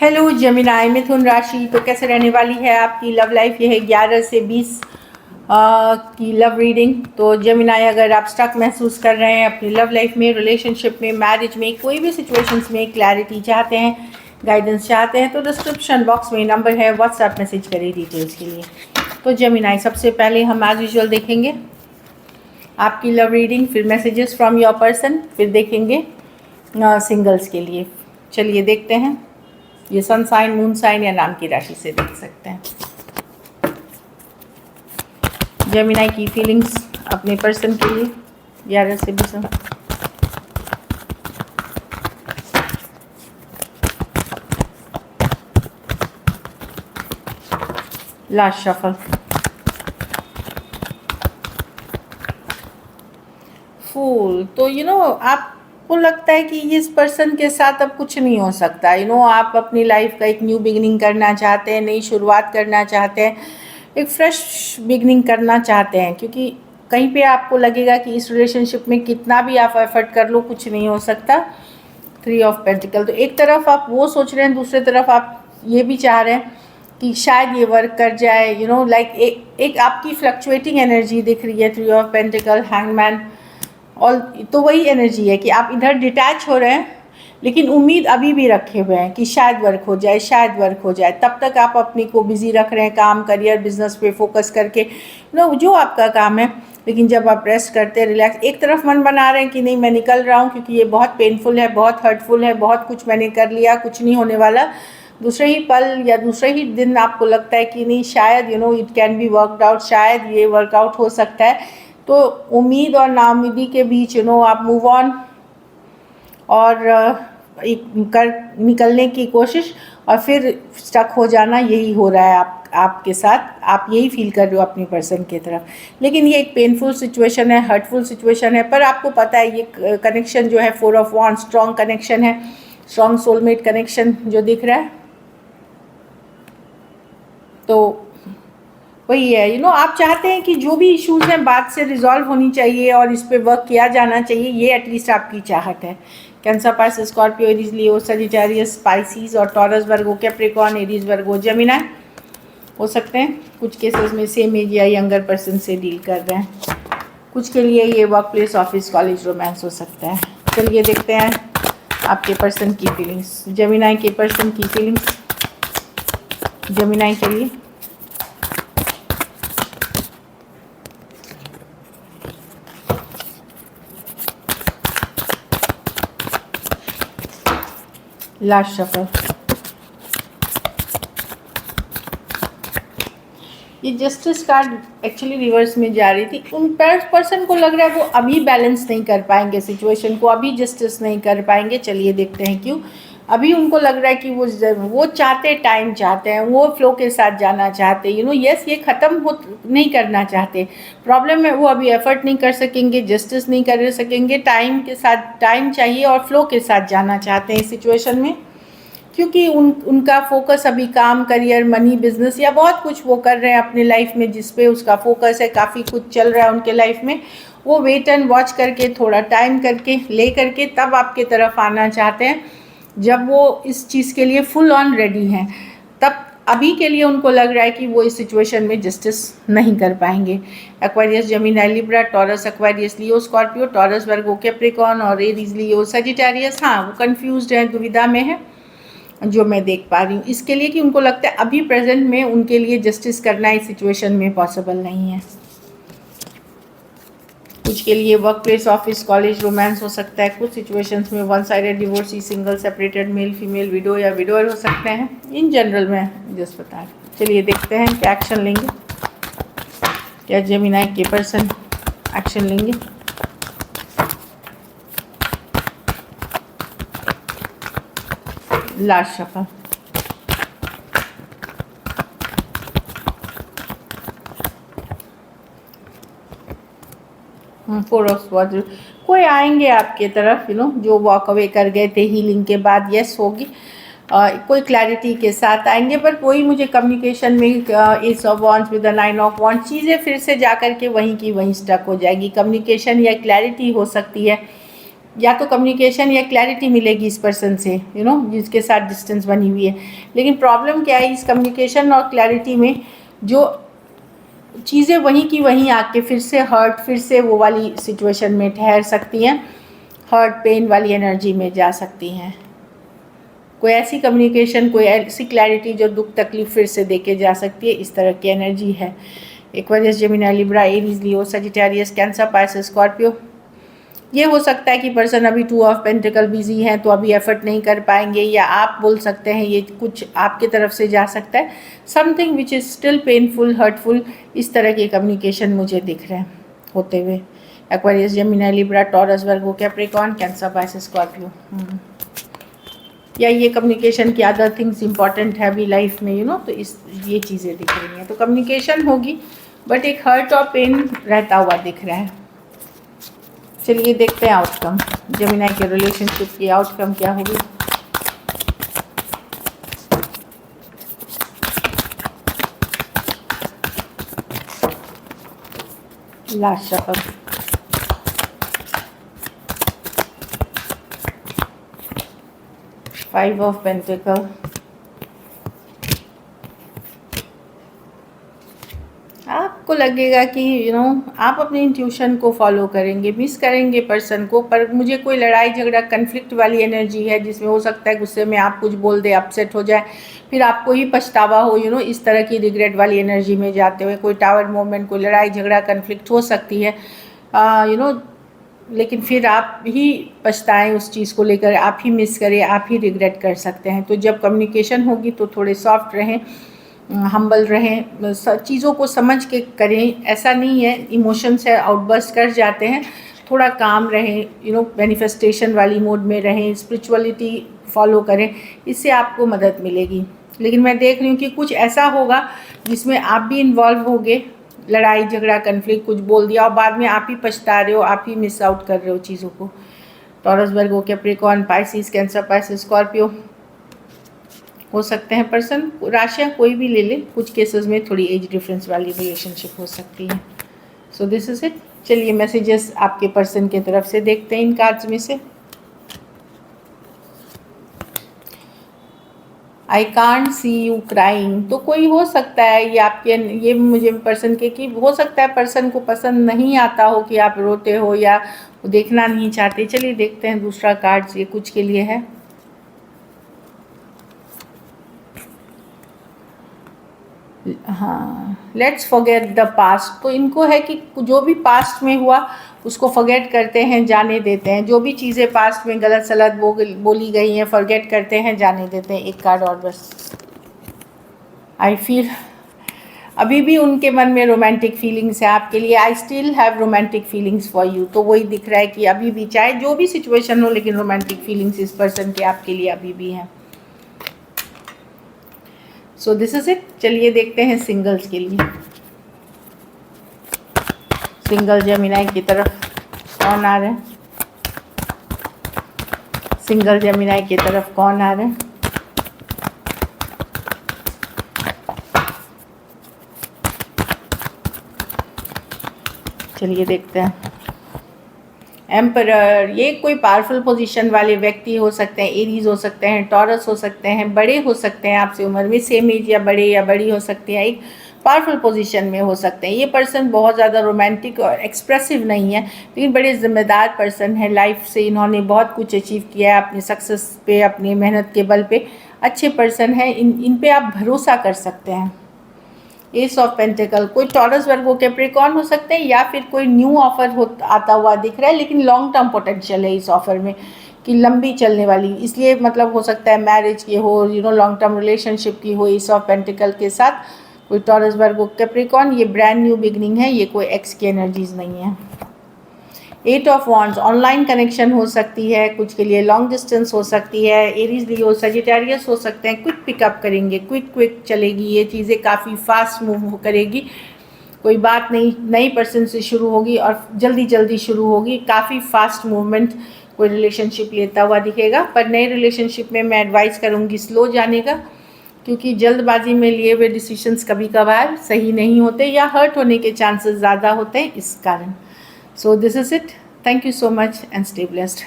Hello Gemini मिथुन राशि, तो कैसे रहने वाली है आपकी लव लाइफ। ये है 11 से 20 की लव रीडिंग। तो जेमिनाई, अगर आप स्टक महसूस कर रहे हैं अपनी लव लाइफ में, रिलेशनशिप में, मैरिज में, कोई भी सिचुएशंस में क्लैरिटी चाहते हैं, गाइडेंस चाहते हैं, तो डिस्क्रिप्शन बॉक्स में नंबर है, व्हाट्सएप मैसेज करें डिटेल्स के लिए। तो जेमिनाई, सबसे पहले हम एज यूजुअल देखेंगे आपकी लव रीडिंग, फिर मैसेजेस फ्रॉम योर पर्सन, फिर देखेंगे सिंगल्स के लिए। चलिए देखते हैं। ये सन साइन, मून साइन या नाम की राशि से देख सकते हैं। जेमिनाई की फीलिंग्स अपने पर्सन के लिए 11 से 20। Last shuffle. फूल। तो आपको लगता है कि इस पर्सन के साथ अब कुछ नहीं हो सकता। आप अपनी लाइफ का एक न्यू बिगिनिंग करना चाहते हैं, नई शुरुआत करना चाहते हैं, एक फ्रेश बिगिनिंग करना चाहते हैं, क्योंकि कहीं पे आपको लगेगा कि इस रिलेशनशिप में कितना भी आप एफर्ट कर लो कुछ नहीं हो सकता। 3 ऑफ पेंटिकल। तो एक तरफ आप वो सोच रहे हैं, दूसरी तरफ आप ये भी चाह रहे हैं कि शायद ये वर्क कर जाए। लाइक एक आपकी फ्लक्चुएटिंग एनर्जी दिख रही है। 3 ऑफ पेंटिकल, हैंगमैन। और तो वही एनर्जी है कि आप इधर डिटैच हो रहे हैं, लेकिन उम्मीद अभी भी रखे हुए हैं कि शायद वर्क हो जाए, शायद वर्क हो जाए। तब तक आप अपने को बिजी रख रहे हैं, काम, करियर, बिजनेस पे फोकस करके, जो आपका काम है। लेकिन जब आप रेस्ट करते हैं, रिलैक्स, एक तरफ मन बना रहे हैं कि नहीं मैं निकल रहा हूँ क्योंकि ये बहुत पेनफुल है, बहुत हर्टफुल है, बहुत कुछ मैंने कर लिया, कुछ नहीं होने वाला। दूसरे ही पल या दूसरे ही दिन आपको लगता है कि नहीं, शायद it can be worked out, शायद ये वर्कआउट हो सकता है। तो उम्मीद और नाउम्मीदी के बीच आप मूव ऑन और निकलने की कोशिश, और फिर स्टक हो जाना, यही हो रहा है आपके साथ। आप यही फील कर रहे हो अपनी पर्सन की तरफ। लेकिन ये एक पेनफुल सिचुएशन है, हर्टफुल सिचुएशन है, पर आपको पता है ये कनेक्शन जो है 4 ऑफ वॉन्ड्स, स्ट्रॉन्ग कनेक्शन है, स्ट्रॉन्ग सोलमेट कनेक्शन जो दिख रहा है। तो वही है, आप चाहते हैं कि जो भी इश्यूज हैं बात से रिजॉल्व होनी चाहिए और इस पे वर्क किया जाना चाहिए, ये एटलीस्ट आपकी चाहत है। Cancer, Pisces, Scorpio, Aries, Leo, Sagittarius, species और टॉरस, वर्गो, कैप्रिकॉर्न, एरीज, वर्गो, जेमिनी हो सकते हैं। कुछ केसेस में सेम एज या यंगर पर्सन से डील कर रहे हैं। कुछ के लिए ये work place, office, college, romance हो सकता है। चलिए देखते हैं आपके पर्सन की फीलिंग्स। जेमिनी के पर्सन की फीलिंग्स जेमिनी के लिए। Last shuffle. ये जस्टिस कार्ड एक्चुअली रिवर्स में जा रही थी। उन पर्सन को लग रहा है वो अभी बैलेंस नहीं कर पाएंगे सिचुएशन को, अभी जस्टिस नहीं कर पाएंगे। चलिए देखते हैं क्यों। अभी उनको लग रहा है कि वो चाहते, टाइम चाहते हैं, वो फ्लो के साथ जाना चाहते हैं। यस, ये ख़त्म हो नहीं करना चाहते। प्रॉब्लम है वो अभी एफर्ट नहीं कर सकेंगे, जस्टिस नहीं कर सकेंगे, टाइम के साथ, टाइम चाहिए और फ्लो के साथ जाना चाहते हैं इस सिचुएशन में, क्योंकि उनका फोकस अभी काम, करियर, मनी, बिजनेस या बहुत कुछ वो कर रहे हैं अपने लाइफ में जिस पे उसका फोकस है। काफ़ी कुछ चल रहा है उनके लाइफ में। वो वेट एंड वॉच करके, थोड़ा टाइम करके, ले करके तब आपके तरफ आना चाहते हैं, जब वो इस चीज़ के लिए फुल ऑन रेडी हैं। तब अभी के लिए उनको लग रहा है कि वो इस सिचुएशन में जस्टिस नहीं कर पाएंगे। Aquarius, Gemini, Libra, Taurus, Aquarius, Leo, Scorpio, Taurus, Virgo, Capricorn और एरीज, लियो, सजिटेरियस। हाँ, वो कंफ्यूज्ड है, दुविधा में है, जो मैं देख पा रही हूँ इसके लिए, कि उनको लगता है अभी प्रेजेंट में उनके लिए जस्टिस करना इस सिचुएशन में पॉसिबल नहीं है। कुछ के लिए work place, office, college, romance हो सकता है। कुछ सिचुएशंस में one sided divorcee, single, separated, male, female, widow या विडोअर हो सकते हैं। इन जनरल में जस्ट बता रही हूँ। चलिए देखते हैं क्या एक्शन लेंगे, क्या जेमिनी के पर्सन एक्शन लेंगे। Last shuffle. Four of swords. कोई आएंगे आपके तरफ, जो वॉक अवे कर गए थे हीलिंग के बाद, यस होगी। कोई क्लैरिटी के साथ आएंगे, पर कोई मुझे कम्युनिकेशन में S of wands with the 9 of wands, चीज़ें फिर से जा कर के वहीं की वहीं स्टक हो जाएगी। कम्युनिकेशन या क्लैरिटी हो सकती है, या तो कम्युनिकेशन या क्लैरिटी मिलेगी इस पर्सन से, जिसके साथ डिस्टेंस बनी हुई है। लेकिन प्रॉब्लम क्या है इस कम्युनिकेशन और क्लैरिटी में, जो चीज़ें वहीं की वहीं आके फिर से हर्ट, फिर से वो वाली सिचुएशन में ठहर सकती हैं, हर्ट पेन वाली एनर्जी में जा सकती हैं। कोई ऐसी कम्युनिकेशन, कोई ऐसी क्लैरिटी जो दुख तकलीफ फिर से देके जा सकती है, इस तरह की एनर्जी है। Aquarius, Gemini, Libra, Aries, Leo, Sagittarius, cancer, Pisces, Scorpio. ये हो सकता है कि पर्सन अभी 2 ऑफ पेंटिकल बिजी हैं तो अभी एफर्ट नहीं कर पाएंगे, या आप बोल सकते हैं ये कुछ आपके तरफ से जा सकता है, something which is still painful, hurtful, इस तरह के कम्युनिकेशन मुझे दिख रहे हैं होते हुए। Aquarius, Gemini, Libra, taurus, Virgo, Capricorn, cancer, Pisces, Scorpio. या ये कम्युनिकेशन की अदर थिंग्स इंपॉर्टेंट है अभी लाइफ में, तो ये चीज़ें दिख रही हैं। तो कम्युनिकेशन होगी बट एक हर्ट और पेन रहता हुआ दिख रहा है। चलिए देखते हैं आउटकम, जेमिनी के रिलेशनशिप की आउटकम क्या होगी। Last shuffle, five of pentacle, आपको लगेगा कि आप अपनी इंट्यूशन को फॉलो करेंगे, मिस करेंगे पर्सन को, पर मुझे कोई लड़ाई झगड़ा कन्फ्लिक्ट वाली एनर्जी है जिसमें हो सकता है गुस्से में आप कुछ बोल दे, अपसेट हो जाए, फिर आपको ही पछतावा हो, इस तरह की रिग्रेट वाली एनर्जी में जाते हुए। कोई टावर मोमेंट, कोई लड़ाई झगड़ा कन्फ्लिक्ट हो सकती है, लेकिन फिर आप ही पछताएं उस चीज़ को लेकर, आप ही मिस करें, आप ही रिग्रेट कर सकते हैं। तो जब कम्युनिकेशन होगी तो थोड़े सॉफ्ट रहें, हम्बल रहें, चीज़ों को समझ के करें। ऐसा नहीं है इमोशन से आउटबर्स्ट कर जाते हैं, थोड़ा काम रहें, मैनिफेस्टेशन वाली मोड में रहें, स्पिरिचुअलिटी फॉलो करें, इससे आपको मदद मिलेगी। लेकिन मैं देख रही हूँ कि कुछ ऐसा होगा जिसमें आप भी इन्वॉल्व होगे, लड़ाई झगड़ा कन्फ्लिक्ट, कुछ बोल दिया और बाद में आप ही पछता रहे हो, आप ही मिस आउट कर रहे हो चीज़ों को। Taurus, Virgo, Capricorn, Pisces, Cancer, Pisces, Scorpio हो सकते हैं पर्सन। राशियाँ कोई भी ले ले, कुछ केसेस में थोड़ी एज डिफरेंस वाली रिलेशनशिप हो सकती है। So this is it. चलिए मैसेजेस आपके पर्सन की तरफ से देखते हैं इन कार्ड्स में से। I can't see you crying, तो कोई हो सकता है ये मुझे पर्सन के कि हो सकता है पर्सन को पसंद नहीं आता हो कि आप रोते हो या वो देखना नहीं चाहते। चलिए देखते हैं दूसरा कार्ड ये कुछ के लिए है। हाँ, लेट्स फॉरगेट द पास्ट। तो इनको है कि जो भी पास्ट में हुआ उसको फॉरगेट करते हैं, जाने देते हैं। जो भी चीज़ें पास्ट में गलत सलत बोली गई हैं, फॉरगेट करते हैं, जाने देते हैं। एक कार्ड और बस। आई फील अभी भी उनके मन में रोमांटिक फीलिंग्स है आपके लिए। I still have romantic feelings for you. तो वही दिख रहा है कि अभी भी, चाहे जो भी सिचुएशन हो, लेकिन रोमांटिक फीलिंग्स इस पर्सन के आपके लिए अभी भी हैं। So this is it. चलिए देखते हैं सिंगल्स के लिए। सिंगल जेमिनी की तरफ कौन आ रहे हैं? सिंगल जेमिनी की तरफ कौन आ रहे हैं? चलिए देखते हैं। एम्परर, ये कोई पावरफुल पोजीशन वाले व्यक्ति हो सकते हैं, एरीज हो सकते हैं, टॉरस हो सकते हैं, बड़े हो सकते हैं आपसे उम्र में, सेम एज या बड़े या बड़ी हो सकती है, एक पावरफुल पोजीशन में हो सकते हैं। ये पर्सन बहुत ज़्यादा रोमांटिक और एक्सप्रेसिव नहीं है, लेकिन बड़े ज़िम्मेदार पर्सन है। लाइफ से इन्होंने बहुत कुछ अचीव किया है अपनी सक्सेस पे, अपनी मेहनत के बल पे। अच्छे पर्सन है, इन पे आप भरोसा कर सकते हैं। एस ऑफ पेंटिकल, कोई टॉरस, वर्गो, कैप्रिकॉर्न हो सकते हैं, या फिर कोई न्यू ऑफर आता हुआ दिख रहा है, लेकिन लॉन्ग टर्म पोटेंशियल है इस ऑफर में कि लंबी चलने वाली। इसलिए मतलब हो सकता है मैरिज की हो, लॉन्ग टर्म रिलेशनशिप की हो एस ऑफ पेंटिकल के साथ। कोई टॉरस, वर्गो, कैप्रिकॉर्न, ये ब्रांड न्यू बिगनिंग है, ये कोई एक्स की एनर्जीज नहीं है। Eight of wands, online connection हो सकती है, कुछ के लिए लॉन्ग डिस्टेंस हो सकती है। एरीज, लियो, सजिटेरियस हो सकते हैं। क्विक पिकअप करेंगे, क्विक चलेगी ये चीज़ें, काफ़ी फास्ट मूव करेगी। कोई बात नहीं, नई पर्सन से शुरू होगी और जल्दी शुरू होगी। काफ़ी फास्ट मूवमेंट कोई रिलेशनशिप लेता हुआ दिखेगा। पर नए रिलेशनशिप में मैं एडवाइस करूँगी स्लो जाने का, क्योंकि जल्दबाजी में लिए हुए डिसीजंस कभी कभार सही नहीं होते या हर्ट होने के चांसेस ज़्यादा होते हैं इस कारण। So this is it. Thank you so much and stay blessed.